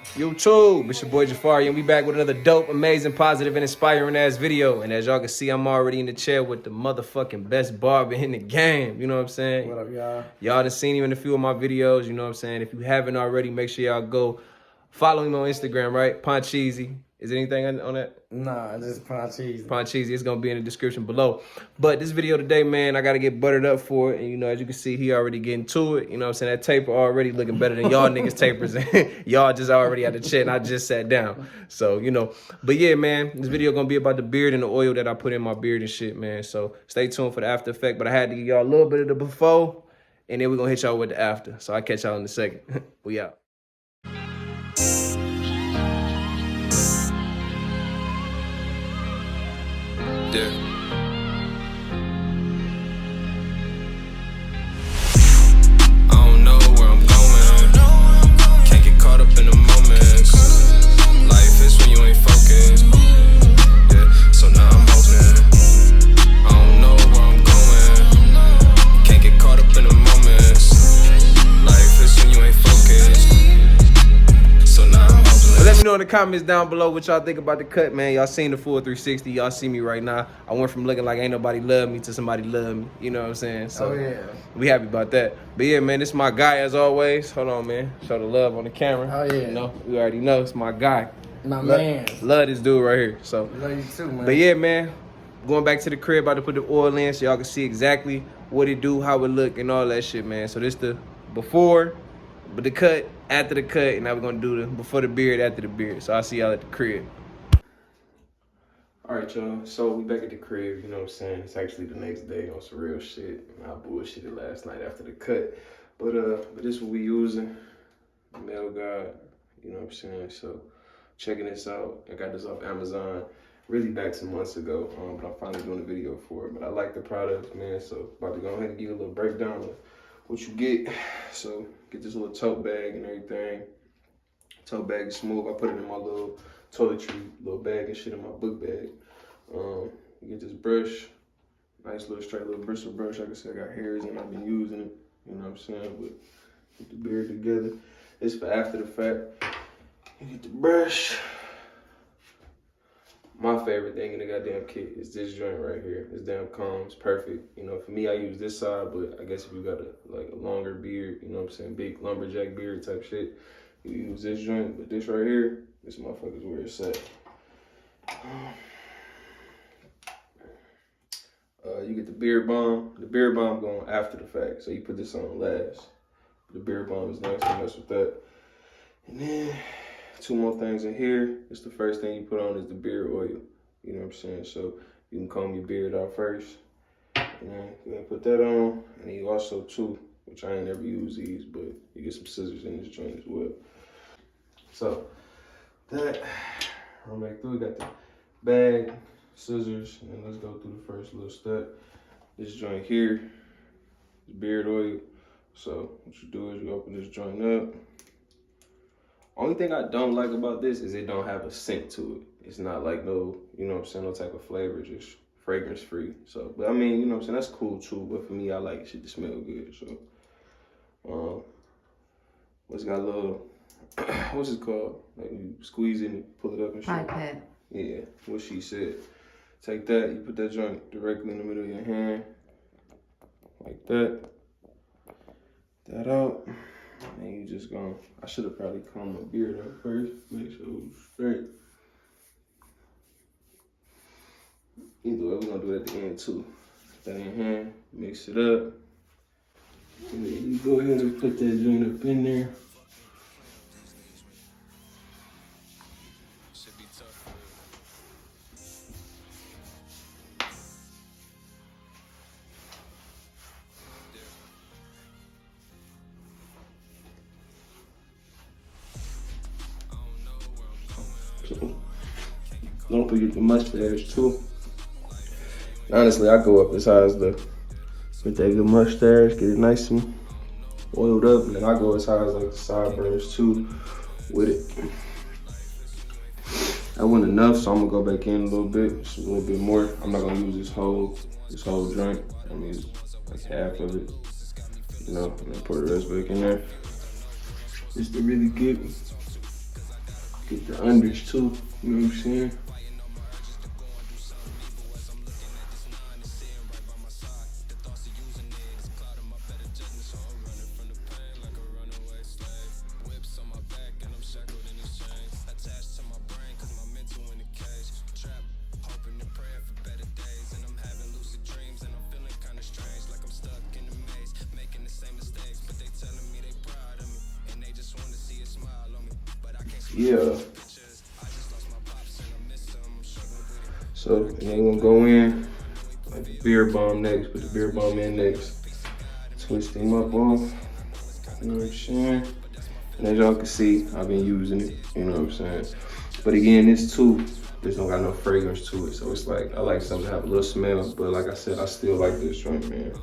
YouTube, it's your boy Jafari, and we back with another dope, amazing, positive, and inspiring ass video. And as y'all can see, I'm already in the chair with the motherfucking best barber in the game. You know what I'm saying? What up, y'all? Y'all done seen him in a few of my videos. You know what I'm saying? If you haven't already, make sure y'all go follow him on Instagram, right? Poncheezy. Is there anything on that? Nah, this is Poncheezy. Poncheezy, it's gonna be in the description below. But this video today, man, I gotta get buttered up for it. And you know, as you can see, he already getting to it. You know what I'm saying? That taper already looking better than y'all niggas tapers. Y'all just already at the chin. I just sat down. So, you know. But yeah, man, this video gonna be about the beard and the oil that I put in my beard and shit, man. So stay tuned for the after effect. But I had to give y'all a little bit of the before, and then we're gonna hit y'all with the after. So I'll catch y'all in a second. We out. Yeah. I don't know where I'm going. Can't get caught up in the moments. Life is when you ain't focused. Yeah, so now I'm hoping. I don't know where I'm going. Can't get caught up in the moments. Life is when you ain't focused. So now I'm hoping. But let me know in the comments down below what y'all think about the cut, man. Y'all seen the full 360. Y'all see me right now. I went from looking like ain't nobody love me to somebody love me. You know what I'm saying? So yeah. we happy about that. But yeah, man, this is my guy as always. Hold on, man. Show the love on the camera. Oh yeah. You know, we already know it's my guy. My man. Love this dude right here. So Love you too, man. but yeah, man, going back to the crib, about to put the oil in so y'all can see exactly what it do, how it look, and all that shit, man. So this the before, but the cut, after the cut, and now we're gonna do the before the beard, after the beard. So I'll see y'all at the crib. All right, y'all. So we back at the crib, you know what I'm saying? It's actually the next day on some real shit. I bullshitted last night after the cut. But this is what we using. Male guard, you know what I'm saying? So checking this out. I got this off Amazon really back some months ago. But I'm finally doing a video for it. But I like the product, man. So about to go ahead and give you a little breakdown of what you get. So get this little tote bag and everything. Tote bag is smooth. I put it in my little toiletry little bag and shit in my book bag. You get this brush, nice little straight little bristle brush. Like I said, I got hairs and I've been using it. You know what I'm saying? But get the beard together. It's for after the fact. You get the brush. My favorite thing in the goddamn kit is this joint right here. This damn comb is perfect. You know, for me, I use this side, but I guess if you got a longer beard, you know what I'm saying, big lumberjack beard type shit, you use this joint. But this right here, this motherfucker's where it's at. You get the beard balm. The beard balm going after the fact, so you put this on last. The beard balm is nice to mess with that. And then two more things in here. It's the first thing you put on is the beard oil. You know what I'm saying? So you can comb your beard out first. And then you're gonna put that on. And then you also too, which I ain't never use these, but you get some scissors in this joint as well. So that, I'll make through. We got the bag, scissors, and let's go through the first little step. This joint here is beard oil. So what you do is you open this joint up. Only thing I don't like about this is it don't have a scent to it. It's not like no, you know what I'm saying, no type of flavor, just fragrance free. So, but I mean, you know what I'm saying, that's cool too. But for me, I like shit to smell good. So, what's got a little, what's it called? Like you squeeze it and pull it up and shit. iPad. Yeah, what she said. Take that, you put that joint directly in the middle of your hand, like that. That out. And you just gonna, I should have probably combed my beard up first, make sure it was straight. Either way, we're gonna do it at the end too. Put that in hand, mix it up. And then you go ahead and put that joint up in there. So, don't forget the mustache too. Honestly, I go up as high as with that good mustache, get it nice and oiled up, and then I go as high as like the sideburns too with it. That wasn't enough, so I'm gonna go back in a little bit, just a little bit more. I'm not gonna use this whole joint. I mean, it's like half of it, you know, and then pour the rest back in there. Just to really get Get the unders too, you know what I'm saying? Yeah. So then we're gonna go in like the beard balm next, put the beard balm in next. Twist him up off, you know what I'm saying? And as y'all can see, I've been using it, you know what I'm saying? But again, this too, this don't got no fragrance to it. So it's like, I like something to have a little smell, but like I said, I still like this joint, man.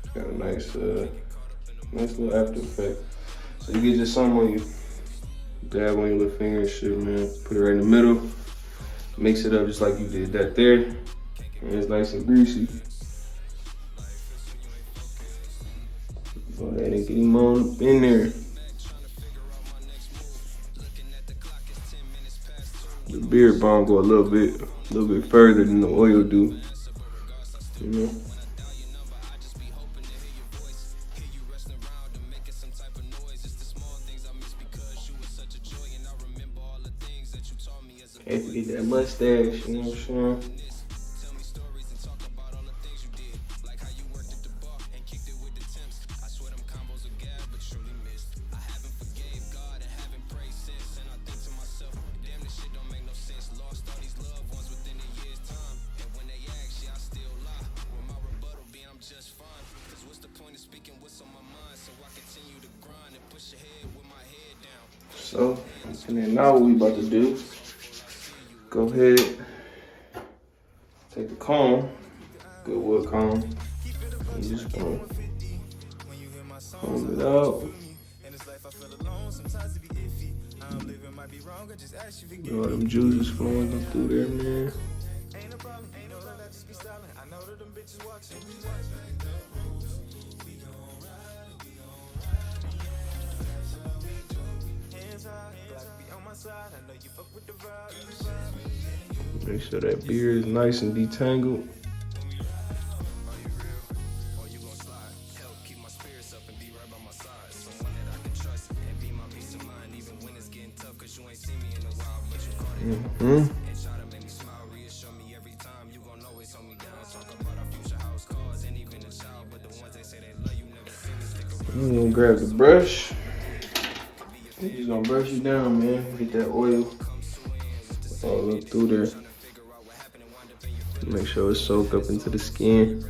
It's got a nice, nice little after effect. So you get just some on you, dab on your little finger and shit, man. Put it right in the middle. Mix it up just like you did that there. And it's nice and greasy. Go ahead and get him on up in there. The beard balm go a little bit further than the oil do. You know? Can't forget that mustache, you know what I'm saying? So, and then now what we about to do, go ahead, take the comb, good wood comb, and just comb it out. Get all them juices flowing up through there, man. Make sure that beard is nice and detangled. Mm-hmm. I'm gonna grab the brush. You're just gonna brush you down, man. Get that oil all up through there. Make sure it's soaked up into the skin.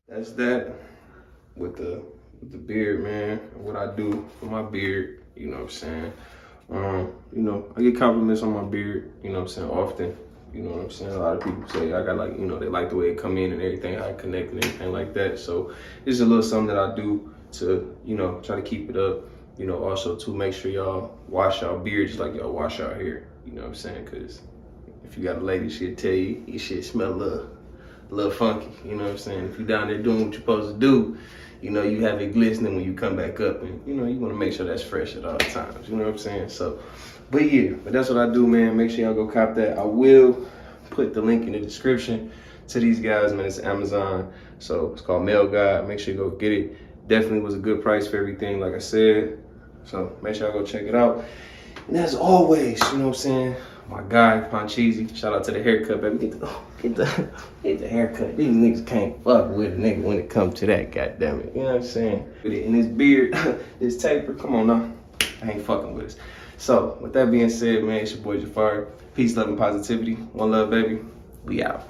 That's that with the beard, man. What I do for my beard, you know what I'm saying? You know, I get compliments on my beard, you know what I'm saying, often. You know what I'm saying? A lot of people say I got like, you know, they like the way it come in and everything, how I connect and everything like that. So it's a little something that I do to, you know, try to keep it up. You know, also to make sure y'all wash y'all beard just like y'all wash y'all hair. You know what I'm saying? Because if you got a lady, she'll tell you, your shit smell a little funky. You know what I'm saying? If you down there doing what you're supposed to do, you know, you have it glistening when you come back up. And, you know, you want to make sure that's fresh at all times. You know what I'm saying? So, but yeah, but that's what I do, man. Make sure y'all go cop that. I will put the link in the description to these guys, man. It's Amazon. So it's called Mail Guide. Make sure you go get it. Definitely was a good price for everything, like I said. So make sure y'all go check it out. And as always, you know what I'm saying? My guy, Poncheezy. Shout out to the haircut, baby. Get the haircut. These niggas can't fuck with a nigga when it comes to that, goddammit. You know what I'm saying? And his beard, his taper, come on now. ain't fucking with us. So with that being said, man, it's your boy Jafar. Peace, love, and positivity. One love, baby. We out.